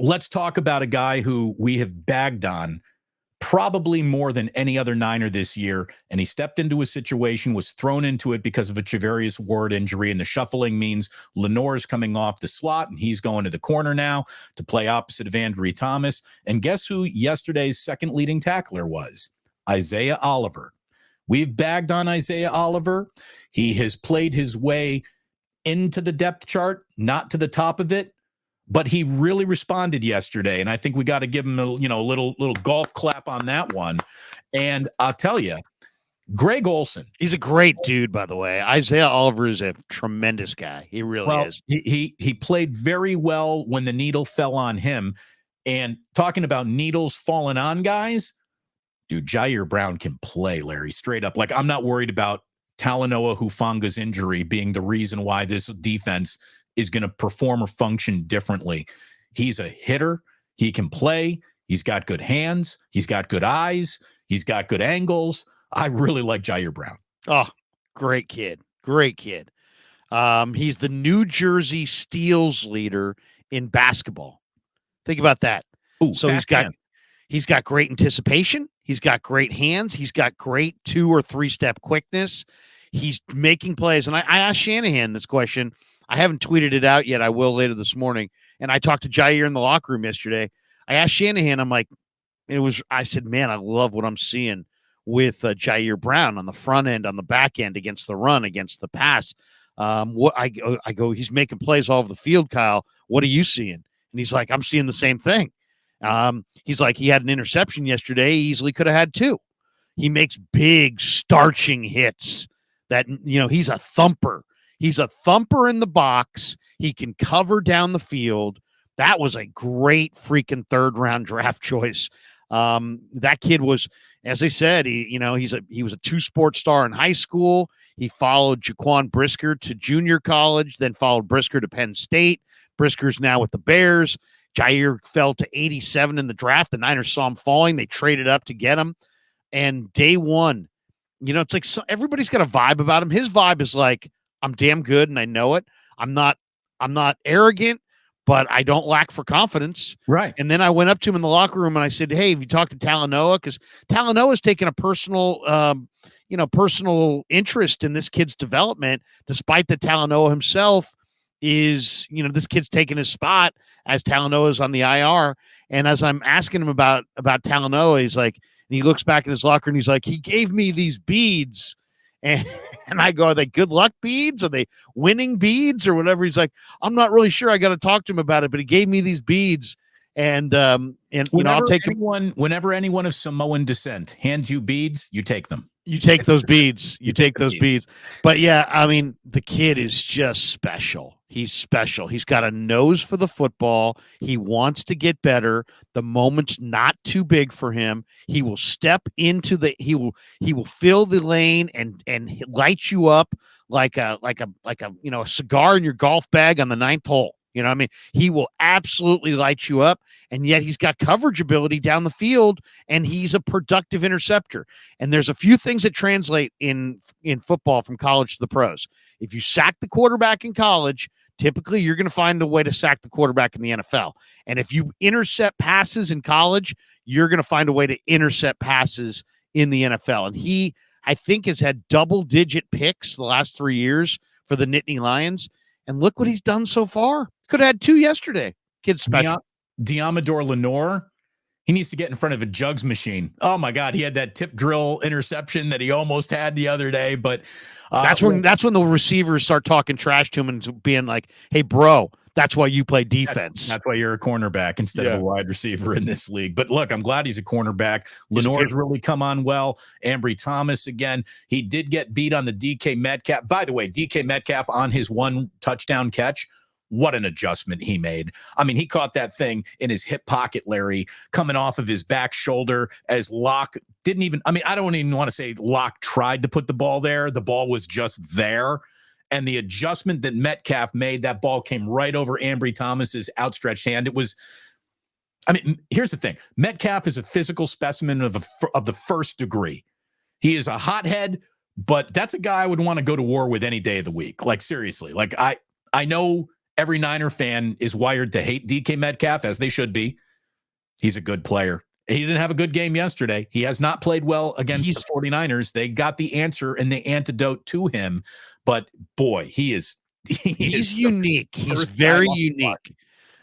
let's talk about a guy who we have bagged on probably more than any other Niner this year. And he stepped into a situation, was thrown into it because of a Javarius Ward injury. And the shuffling means Lenore's coming off the slot and he's going to the corner now to play opposite of Andrew Thomas. And guess who yesterday's second leading tackler was? Isaiah Oliver. We've bagged on Isaiah Oliver. He has played his way into the depth chart, not to the top of it. But he really responded yesterday, and I think we got to give him a little golf clap on that one. And I'll tell you, Greg Olsen. He's a great dude, by the way. Isaiah Oliver is a tremendous guy. He really is. He played very well when the needle fell on him. And talking about needles falling on guys, dude, Jair Brown can play, Larry, straight up. Like, I'm not worried about Talanoa Hufanga's injury being the reason why this defense is going to perform or function differently. He's a hitter. He can play. He's got good hands. He's got good eyes. He's got good angles. I really like Jair Brown. Oh, great kid. Great kid. He's the New Jersey Steals leader in basketball. Think about that. Ooh, so he's got great anticipation. He's got great hands. He's got great 2 or 3 step quickness. He's making plays. And I asked Shanahan this question. I haven't tweeted it out yet. I will later this morning. And I talked to Jair in the locker room yesterday. I asked Shanahan, I said, man, I love what I'm seeing with Jair Brown on the front end, on the back end, against the run, against the pass. I go, he's making plays all over the field, Kyle. What are you seeing? And he's like, I'm seeing the same thing. He's like, he had an interception yesterday. He easily could have had 2. He makes big starching hits that, he's a thumper. He's a thumper in the box. He can cover down the field. That was a great freaking 3rd-round draft choice. That kid was, as I said, he was a 2-sport star in high school. He followed Jaquan Brisker to junior college, then followed Brisker to Penn State. Brisker's now with the Bears. Jair fell to 87 in the draft. The Niners saw him falling. They traded up to get him. And day one, it's like everybody's got a vibe about him. His vibe is like, I'm damn good and I know it. I'm not arrogant, but I don't lack for confidence. Right. And then I went up to him in the locker room and I said, hey, have you talked to Talanoa? Because Talanoa's taken a personal interest in this kid's development, despite that Talanoa himself is, this kid's taking his spot as Talanoa's on the IR. And as I'm asking him about Talanoa, he's like, and he looks back in his locker and he's like, he gave me these beads. And I go, are they good luck beads? Are they winning beads or whatever? He's like, I'm not really sure. I got to talk to him about it, but he gave me these beads. And I'll take them. Whenever anyone of Samoan descent hands you beads, you take them. You take those beads. You take those beads. But yeah, I mean, the kid is just special. He's special. He's got a nose for the football. He wants to get better. The moment's not too big for him. He will step into he will fill the lane and light you up like a cigar in your golf bag on the 9th hole. You know what I mean? He will absolutely light you up, and yet he's got coverage ability down the field, and he's a productive interceptor. And there's a few things that translate in football from college to the pros. If you sack the quarterback in college, typically you're going to find a way to sack the quarterback in the NFL. And if you intercept passes in college, you're going to find a way to intercept passes in the NFL. And he, I think, has had double-digit picks the last 3 years for the Nittany Lions. And look what he's done so far. Could have had 2 yesterday. Kid's special. Diamador Lenore, he needs to get in front of a jugs machine. Oh, my God. He had that tip drill interception that he almost had the other day. But that's when the receivers start talking trash to him and being like, hey, bro, that's why you play defense. That's why you're a cornerback instead of a wide receiver in this league. But look, I'm glad he's a cornerback. Lenore's really come on well. Ambry Thomas, again, he did get beat on the DK Metcalf. By the way, DK Metcalf on his 1 touchdown catch. What an adjustment he made. I mean, he caught that thing in his hip pocket, Larry, coming off of his back shoulder as Locke didn't even, I don't even want to say Locke tried to put the ball there. The ball was just there. And the adjustment that Metcalf made, that ball came right over Ambry Thomas's outstretched hand. It was, here's the thing. Metcalf is a physical specimen of the first degree. He is a hothead, but that's a guy I would want to go to war with any day of the week. Like, seriously. Like, I know every Niner fan is wired to hate DK Metcalf, as they should be. He's a good player. He didn't have a good game yesterday. He has not played well against the 49ers. They got the answer and the antidote to him. But, boy, he's unique. He's very unique.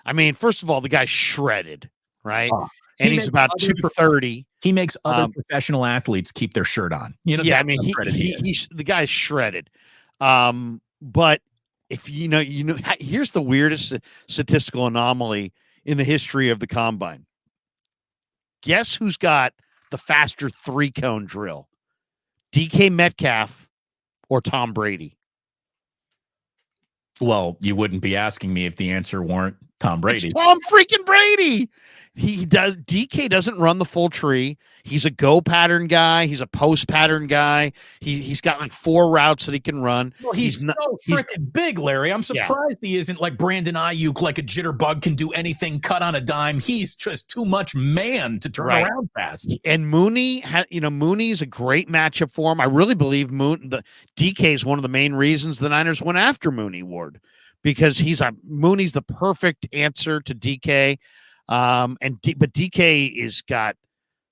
I mean, first of all, the guy's shredded, right? And he's about 230. He makes other professional athletes keep their shirt on. I mean, he's the guy's shredded. But if here's the weirdest statistical anomaly in the history of the combine. Guess who's got the faster 3-cone drill? DK Metcalf or Tom Brady? Well, you wouldn't be asking me if the answer weren't Tom Brady. It's Tom freaking Brady. DK doesn't run the full tree. He's a go pattern guy. He's a post pattern guy. He's got like 4 routes that he can run. Well, he's so freaking big, Larry. I'm surprised he isn't like Brandon Ayuk, like a jitterbug can do anything, cut on a dime. He's just too much man to turn around fast. And Mooney, Mooney's a great matchup for him. I really believe DK is one of the main reasons the Niners went after Mooney Ward, because Mooney's the perfect answer to DK. But DK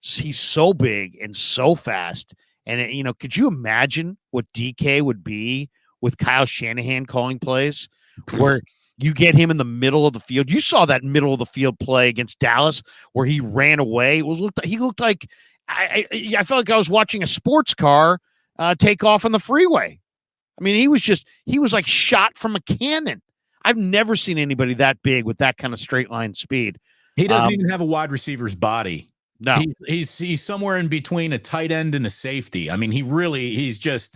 he's so big and so fast. And, could you imagine what DK would be with Kyle Shanahan calling plays where you get him in the middle of the field? You saw that middle of the field play against Dallas where he ran away. He looked like I felt like I was watching a sports car take off on the freeway. I mean, he was like shot from a cannon. I've never seen anybody that big with that kind of straight line speed. He doesn't even have a wide receiver's body. No, he's somewhere in between a tight end and a safety. I mean, he's a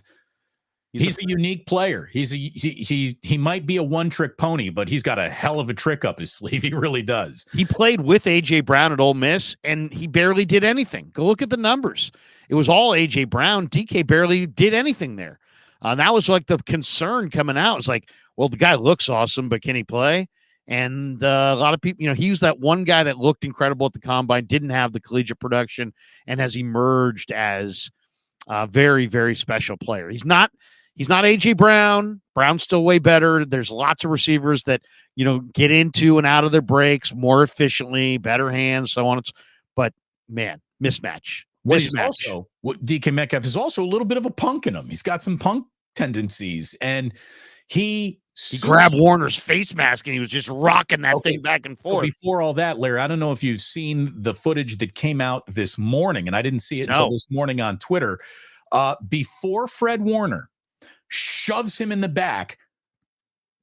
unique player. He might be a one-trick pony, but he's got a hell of a trick up his sleeve. He really does. He played with A.J. Brown at Ole Miss, and he barely did anything. Go look at the numbers. It was all A.J. Brown. DK barely did anything there. That was like the concern coming out. It's like, well, the guy looks awesome, but can he play? And a lot of people, he was that one guy that looked incredible at the combine, didn't have the collegiate production, and has emerged as a very, very special player. He's not A.J. Brown. Brown's still way better. There's lots of receivers that, get into and out of their breaks more efficiently, better hands, so on. But, man, mismatch. DK Metcalf is also a little bit of a punk in him. He's got some punk tendencies, and he grabbed Warner's face mask and he was just rocking that thing back and forth. Before all that, Larry, I don't know if you've seen the footage that came out this morning, and I didn't see it until this morning on Twitter. Before Fred Warner shoves him in the back,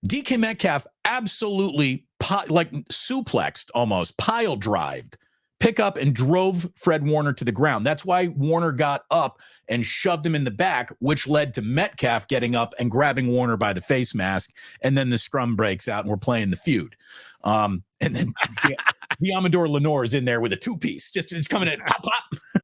DK Metcalf absolutely suplexed, almost pile drived, pick up and drove Fred Warner to the ground. That's why Warner got up and shoved him in the back, which led to Metcalf getting up and grabbing Warner by the face mask. And then the scrum breaks out and we're playing the feud. And then the Amador Lenore is in there with a 2-piece. It's coming in, pop, pop.